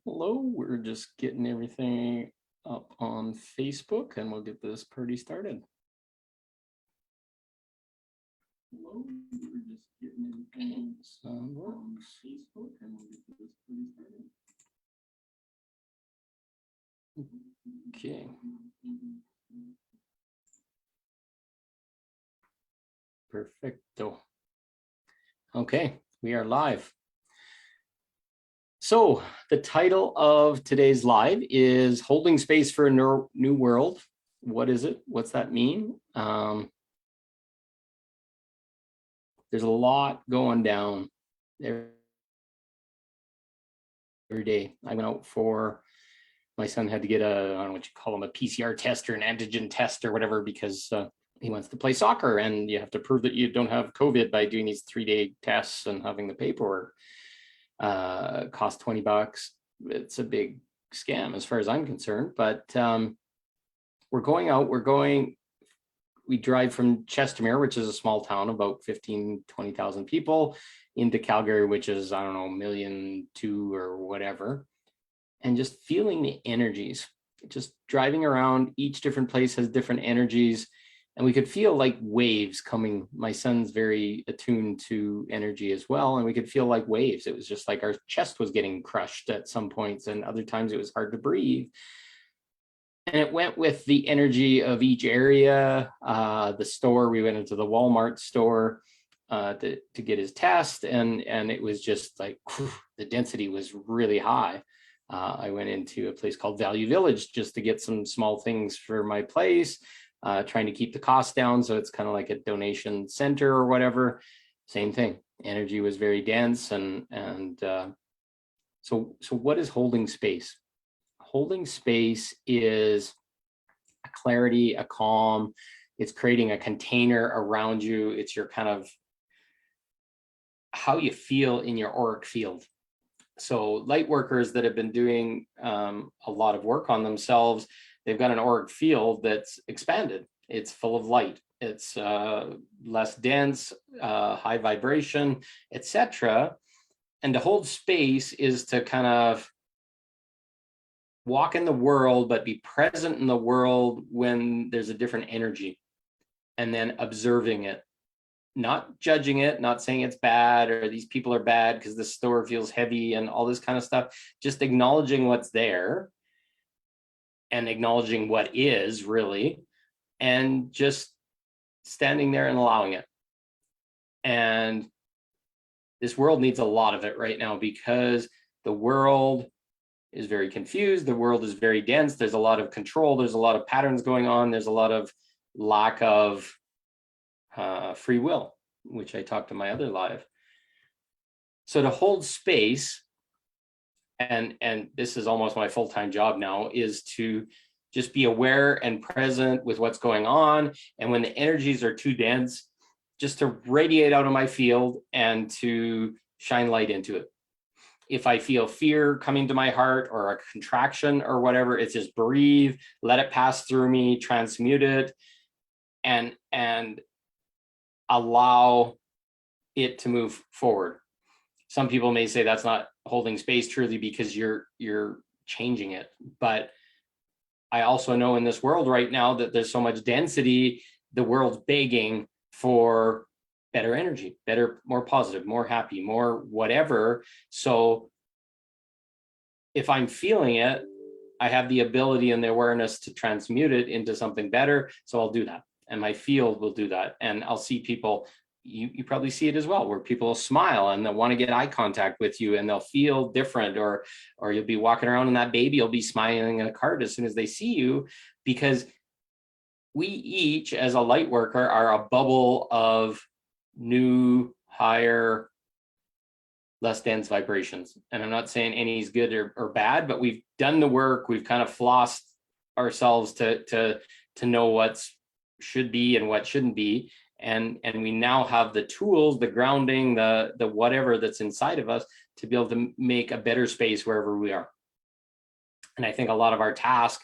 Hello, we're just getting everything up on Facebook and we'll get this party started. Hello, we're just getting everything on Facebook and we'll get this party started. Okay. Perfecto. Okay, we are live. So the title of today's live is Holding Space for a New World. What is it? What's that mean? There's a lot going down every day. I went out for, my son had to get a, I don't know what you call them, a PCR test or an antigen test or whatever, because he wants to play soccer and you have to prove that you don't have COVID by doing these 3-day tests and having the paperwork. Cost $20. It's a big scam as far as I'm concerned, but we're going out, we drive from Chestermere, which is a small town, about 20,000 people, into Calgary, which is, I don't know, 1.2 million or whatever, and just feeling the energies, just driving around. Each different place has different energies, and we could feel like waves coming. My son's very attuned to energy as well, and we could feel like waves. It was just like our chest was getting crushed at some points, and other times it was hard to breathe. And it went with the energy of each area. The store, we went into the Walmart store to get his test, and it was just like, whew, the density was really high. I went into a place called Value Village just to get some small things for my place, trying to keep the cost down. So it's kind of like a donation center or whatever. Same thing. Energy was very dense. So what is holding space? Holding space is a clarity, a calm. It's creating a container around you. It's your kind of how you feel in your auric field. So light workers that have been doing a lot of work on themselves, they've got an auric field that's expanded. It's full of light. It's less dense, high vibration, etc. And to hold space is to kind of walk in the world, but be present in the world when there's a different energy, and then observing it, not judging it, not saying it's bad or these people are bad because the store feels heavy and all this kind of stuff, just acknowledging what's there and acknowledging what is really, and just standing there and allowing it. And this world needs a lot of it right now because the world is very confused. The world is very dense. There's a lot of control. There's a lot of patterns going on. There's a lot of lack of free will, which I talked to my other live. So to hold space, and this is almost my full-time job now, is to just be aware and present with what's going on. And when the energies are too dense, just to radiate out of my field and to shine light into it. If I feel fear coming to my heart or a contraction or whatever, it's just breathe, let it pass through me, transmute it, and allow it to move forward. Some people may say that's not holding space truly because you're changing it. But I also know in this world right now that there's so much density, the world's begging for better energy, better, more positive, more happy, more whatever. So if I'm feeling it, I have the ability and the awareness to transmute it into something better. So I'll do that. And my field will do that. And I'll see people, you probably see it as well, where people will smile and they'll want to get eye contact with you and they'll feel different, or you'll be walking around and that baby will be smiling at a card as soon as they see you, because we each, as a light worker, are a bubble of new, higher, less dense vibrations. And I'm not saying any is good or bad, but we've done the work. We've kind of flossed ourselves to know what's should be and what shouldn't be. And we now have the tools, the grounding, the whatever that's inside of us to be able to make a better space wherever we are. And I think a lot of our task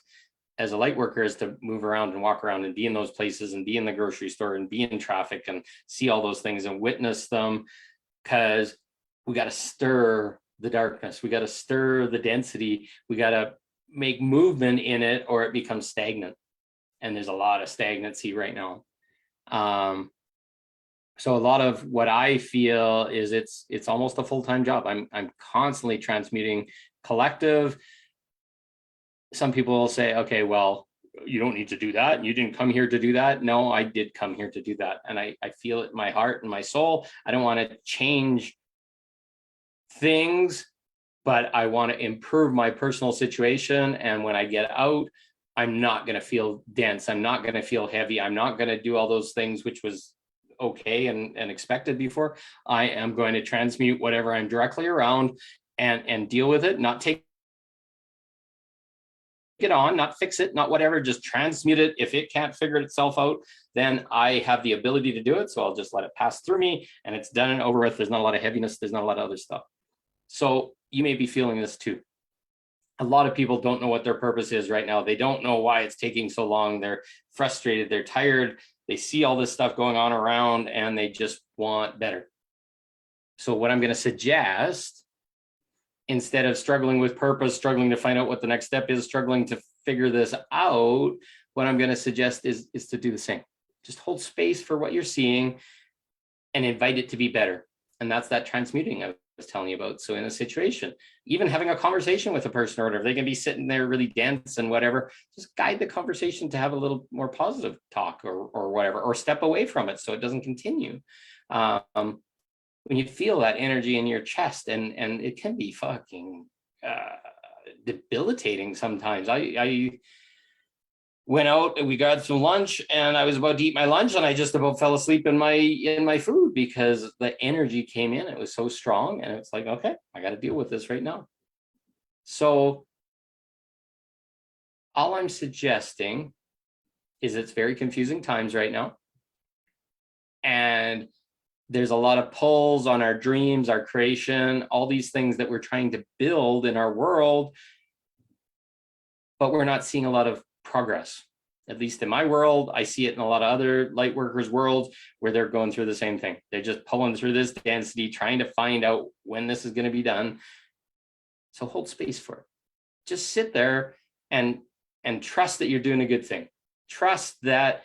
as a light worker is to move around and walk around and be in those places and be in the grocery store and be in traffic and see all those things and witness them, because we got to stir the darkness. We got to stir the density. We got to make movement in it, or it becomes stagnant. And there's a lot of stagnancy right now. So a lot of what I feel is it's almost a full-time job. I'm constantly transmuting collective. Some people will say, okay, well, you don't need to do that. You didn't come here to do that. No, I did come here to do that. And I feel it in my heart and my soul. I don't want to change things, but I want to improve my personal situation. And when I get out, I'm not going to feel dense. I'm not going to feel heavy. I'm not going to do all those things, which was okay and expected before. I am going to transmute whatever I'm directly around and deal with it, not take it on, not fix it, not whatever, just transmute it. If it can't figure itself out, then I have the ability to do it. So I'll just let it pass through me and it's done and over with. There's not a lot of heaviness. There's not a lot of other stuff. So you may be feeling this too. A lot of people don't know what their purpose is right now. They don't know why it's taking so long. They're frustrated. They're tired. They see all this stuff going on around and they just want better. So what I'm going to suggest, instead of struggling with purpose, struggling to find out what the next step is, struggling to figure this out, what I'm going to suggest is to do the same. Just hold space for what you're seeing and invite it to be better. And that's that transmuting I was telling you about. So in a situation, even having a conversation with a person or whatever, they can be sitting there really dense and whatever, just guide the conversation to have a little more positive talk or whatever, or step away from it so it doesn't continue. When you feel that energy in your chest, and it can be fucking debilitating sometimes. I went out and we got some lunch and I was about to eat my lunch and I just about fell asleep in my food because the energy came in. It was so strong and it's like, okay, I got to deal with this right now. So all I'm suggesting is it's very confusing times right now. And there's a lot of pulls on our dreams, our creation, all these things that we're trying to build in our world, but we're not seeing a lot of progress. At least in my world, I see it in a lot of other light workers' worlds where they're going through the same thing. They're just pulling through this density, trying to find out when this is going to be done. So hold space for it. Just sit there and trust that you're doing a good thing. Trust that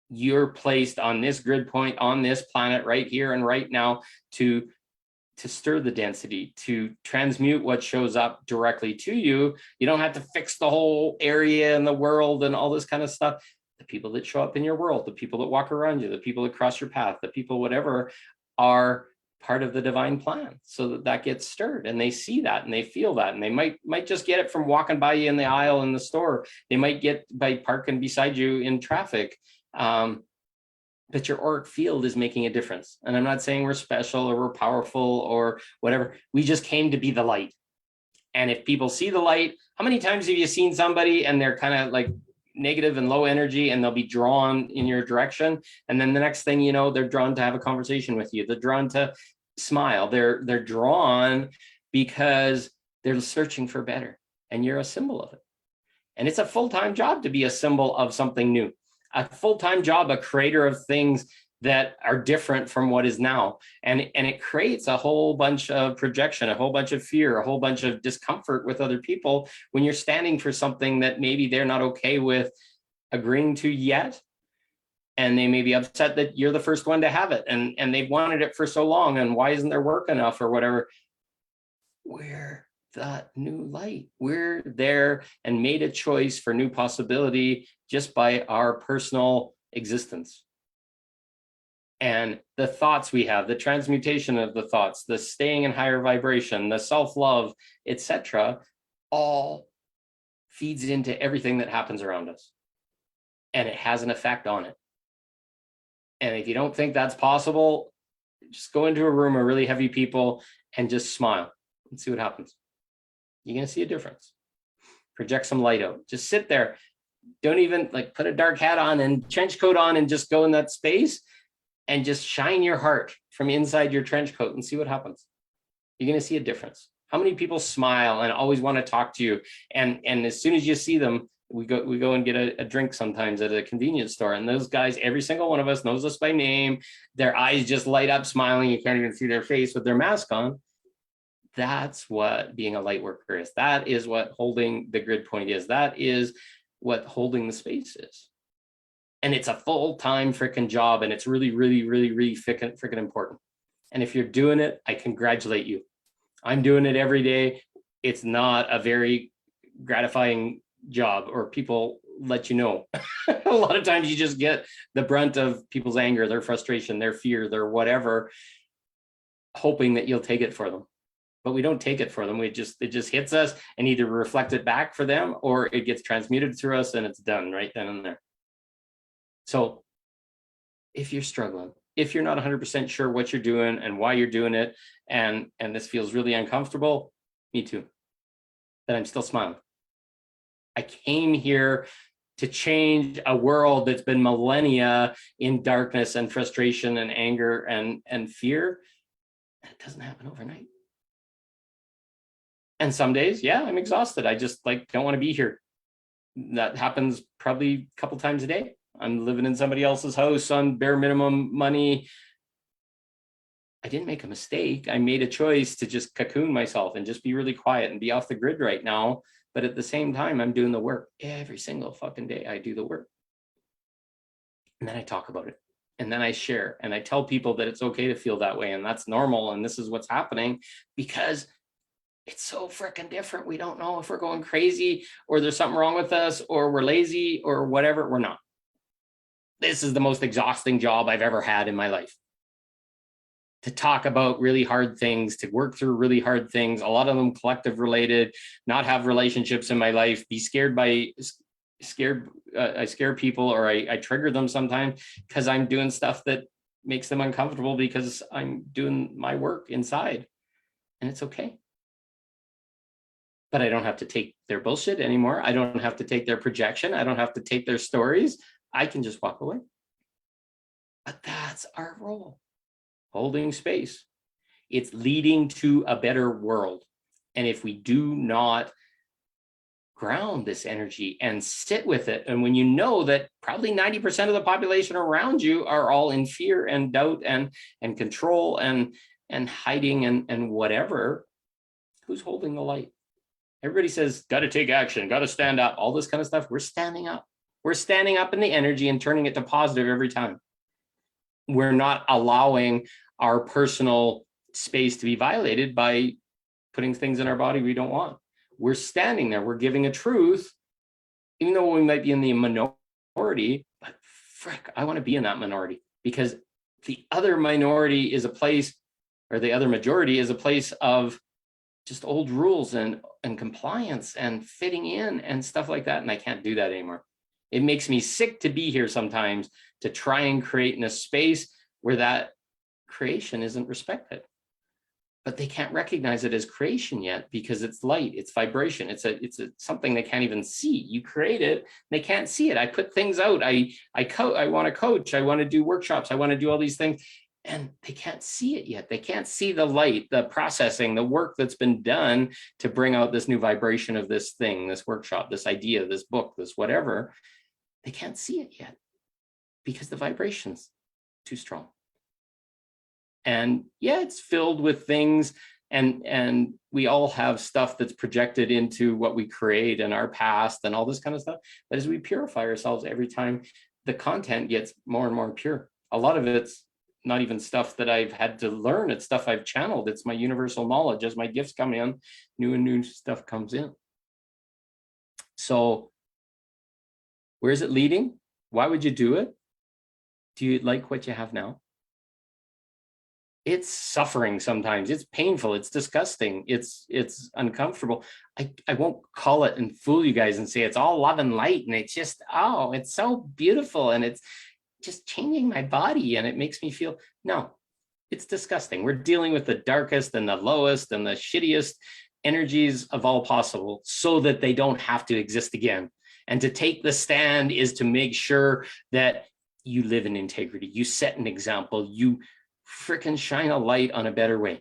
you're placed on this grid point on this planet right here and right now to stir the density, to transmute what shows up directly to you. You don't have to fix the whole area and the world and all this kind of stuff. The people that show up in your world, the people that walk around you, the people that cross your path, the people, whatever, are part of the divine plan, so that gets stirred and they see that and they feel that, and they might just get it from walking by you in the aisle in the store. They might get by parking beside you in traffic. But your auric field is making a difference. And I'm not saying we're special or we're powerful or whatever. We just came to be the light. And if people see the light, how many times have you seen somebody and they're kind of like negative and low energy and they'll be drawn in your direction? And then the next thing you know, they're drawn to have a conversation with you. They're drawn to smile. They're drawn because they're searching for better. And you're a symbol of it. And it's a full-time job to be a symbol of something new. A full-time job, a creator of things that are different from what is now. And it creates a whole bunch of projection, a whole bunch of fear, a whole bunch of discomfort with other people when you're standing for something that maybe they're not okay with agreeing to yet. And they may be upset that you're the first one to have it. And they've wanted it for so long. And why isn't their work enough or whatever? We're that new light. We're there and made a choice for new possibility just by our personal existence. And the thoughts we have, the transmutation of the thoughts, the staying in higher vibration, the self-love, etc., all feeds into everything that happens around us. And it has an effect on it. And if you don't think that's possible, just go into a room of really heavy people and just smile and see what happens. You're going to see a difference. Project some light out. Just sit there. Don't even like put a dark hat on and trench coat on and just go in that space and just shine your heart from inside your trench coat and see what happens. You're going to see a difference. How many people smile and always want to talk to you? And as soon as you see them, we go and get a drink sometimes at a convenience store. And those guys, every single one of us knows us by name. Their eyes just light up smiling. You can't even see their face with their mask on. that's what being a light worker is. That is what holding the grid point is. That is what holding the space is. And it's a full-time freaking job, and it's really, really, really, really freaking important. And if you're doing it, I congratulate you. I'm doing it every day. It's not a very gratifying job, or people let you know. A lot of times you just get the brunt of people's anger, their frustration, their fear, their whatever, hoping that you'll take it for them. But we don't take it for them. It just hits us, and either reflect it back for them, or it gets transmuted through us and it's done right then and there. So if you're struggling, if you're not 100% sure what you're doing and why you're doing it, and this feels really uncomfortable, me too. But I'm still smiling. I came here to change a world that's been millennia in darkness and frustration and anger and fear. And it doesn't happen overnight. And some days, yeah, I'm exhausted. I just don't want to be here. That happens probably a couple times a day. I'm living in somebody else's house on bare minimum money. I didn't make a mistake. I made a choice to just cocoon myself and just be really quiet and be off the grid right now. But at the same time, I'm doing the work every single fucking day. I do the work. And then I talk about it. And then I share, and I tell people that it's okay to feel that way, and that's normal, and this is what's happening, because it's so freaking different. We don't know if we're going crazy, or there's something wrong with us, or we're lazy, or whatever. We're not. This is the most exhausting job I've ever had in my life. To talk about really hard things, to work through really hard things, a lot of them collective related, not have relationships in my life, be scared by I scare people, or I trigger them sometimes because I'm doing stuff that makes them uncomfortable because I'm doing my work inside, and it's okay. But I don't have to take their bullshit anymore. I don't have to take their projection. I don't have to take their stories. I can just walk away. But that's our role. Holding space. It's leading to a better world. And if we do not ground this energy and sit with it, and when you know that probably 90% of the population around you are all in fear and doubt and control and hiding and whatever, who's holding the light? Everybody says, got to take action, got to stand up, all this kind of stuff. We're standing up. We're standing up in the energy and turning it to positive every time. We're not allowing our personal space to be violated by putting things in our body we don't want. We're standing there. We're giving a truth, even though we might be in the minority, but frick, I want to be in that minority, because the other minority is a place, or the other majority is a place of just old rules and compliance and fitting in and stuff like that. And I can't do that anymore. It makes me sick to be here sometimes, to try and create in a space where that creation isn't respected. But they can't recognize it as creation yet, because it's light, it's vibration, it's something they can't even see. You create it, they can't see it. I put things out. I want to coach. I want to do workshops. I want to do all these things, and they can't see it yet. They can't see the light, the processing, the work that's been done to bring out this new vibration of this thing, this workshop, this idea, this book, this whatever. They can't see it yet because the vibration's too strong. And yeah, it's filled with things, and we all have stuff that's projected into what we create and our past and all this kind of stuff. But as we purify ourselves every time, the content gets more and more pure. A lot of it's not even stuff that I've had to learn. It's stuff I've channeled. It's my universal knowledge. As my gifts come in, new stuff comes in. So where is it leading? Why would you do it? Do you like what you have now? It's suffering sometimes. It's painful. It's disgusting. It's uncomfortable. I won't call it and fool you guys and say it's all love and light and it's just, oh, it's so beautiful and it's just changing my body and it makes me feel, no, it's disgusting. We're dealing with the darkest and the lowest and the shittiest energies of all possible so that they don't have to exist again. And to take the stand is to make sure that you live in integrity. You set an example. You freaking shine a light on a better way.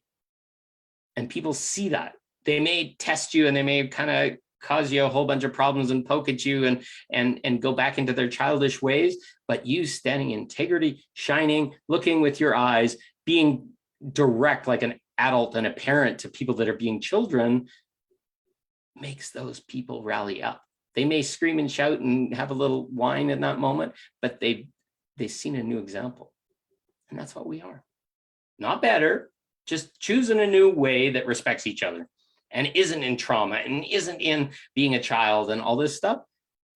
And people see that. They may test you and they may kind of cause you a whole bunch of problems and poke at you and go back into their childish ways, but you standing in integrity, shining, looking with your eyes, being direct like an adult and a parent to people that are being children makes those people rally up. They may scream and shout and have a little whine in that moment, but they've seen a new example. And that's what we are. Not better, just choosing a new way that respects each other and isn't in trauma and isn't in being a child and all this stuff.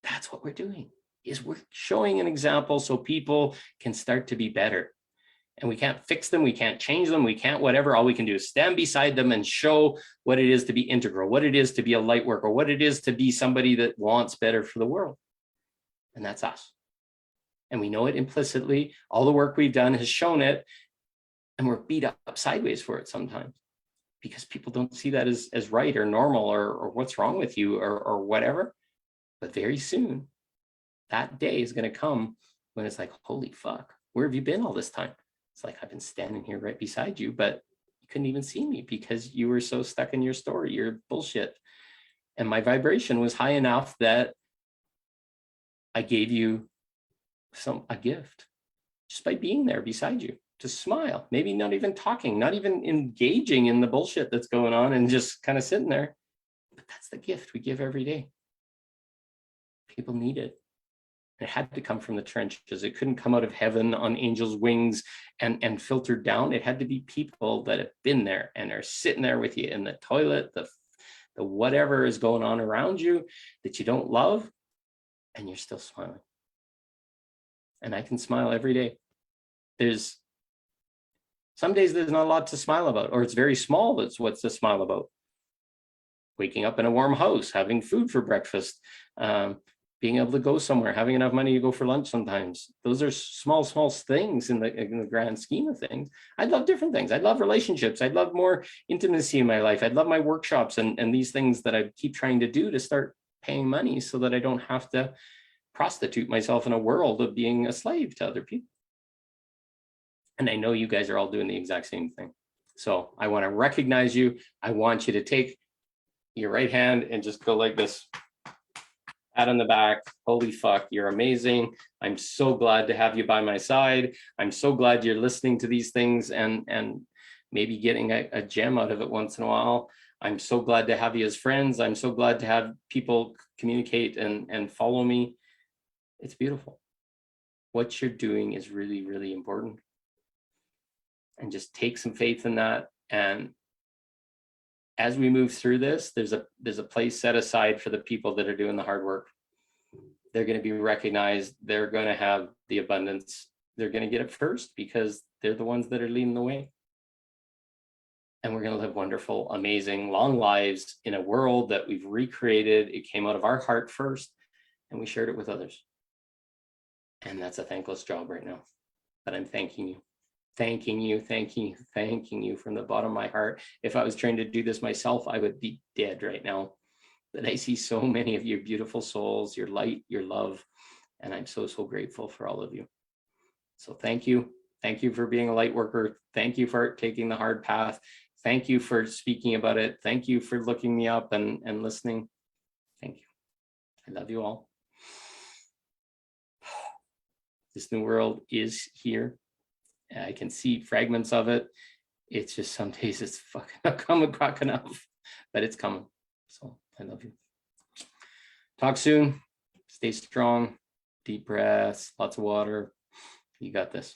That's what we're doing, is we're showing an example so people can start to be better. And we can't fix them, we can't change them, we can't whatever. All we can do is stand beside them and show what it is to be integral, what it is to be a light worker, what it is to be somebody that wants better for the world. And that's us. And we know it implicitly. All the work we've done has shown it, and we're beat up sideways for it sometimes because people don't see that as right or normal or what's wrong with you or whatever. But very soon, that day is going to come when it's like, holy fuck, where have you been all this time? It's like, I've been standing here right beside you, but you couldn't even see me because you were so stuck in your story, your bullshit. And my vibration was high enough that I gave you a gift just by being there beside you, to smile, maybe not even talking, not even engaging in the bullshit that's going on and just kind of sitting there. But that's the gift we give every day. People need it. It had to come from the trenches. It couldn't come out of heaven on angels' wings and filtered down. It had to be people that have been there and are sitting there with you in the toilet, the whatever is going on around you that you don't love, and you're still smiling. And I can smile every day. There's some days there's not a lot to smile about, or it's very small. That's what's to smile about. Waking up in a warm house, having food for breakfast, being able to go somewhere, having enough money to go for lunch sometimes. Those are small things in the grand scheme of things. I love different things. I love relationships. I'd love more intimacy in my life. I'd love my workshops and these things that I keep trying to do to start paying money so that I don't have to prostitute myself in a world of being a slave to other people. And I know you guys are all doing the exact same thing. So I want to recognize you. I want you to take your right hand and just go like this. Pat on the back. Holy fuck, you're amazing. I'm so glad to have you by my side. I'm so glad you're listening to these things and maybe getting a gem out of it once in a while. I'm so glad to have you as friends. I'm so glad to have people communicate and follow me. It's beautiful. What you're doing is really, really important. And just take some faith in that. And as we move through this, there's a place set aside for the people that are doing the hard work. They're going to be recognized. They're going to have the abundance. They're going to get it first because they're the ones that are leading the way. And we're going to live wonderful, amazing, long lives in a world that we've recreated. It came out of our heart first, and we shared it with others. And that's a thankless job right now. But I'm thanking you. Thanking you from the bottom of my heart. If I was trying to do this myself, I would be dead right now. But I see so many of your beautiful souls, your light, your love, and I'm so grateful for all of you. So thank you. Thank you for being a light worker. Thank you for taking the hard path. Thank you for speaking about it. Thank you for looking me up and listening. Thank you. I love you all. This new world is here. I can see fragments of it. It's just some days it's fucking not coming quick enough, but it's coming. So I love you. Talk soon. Stay strong. Deep breaths, lots of water. You got this.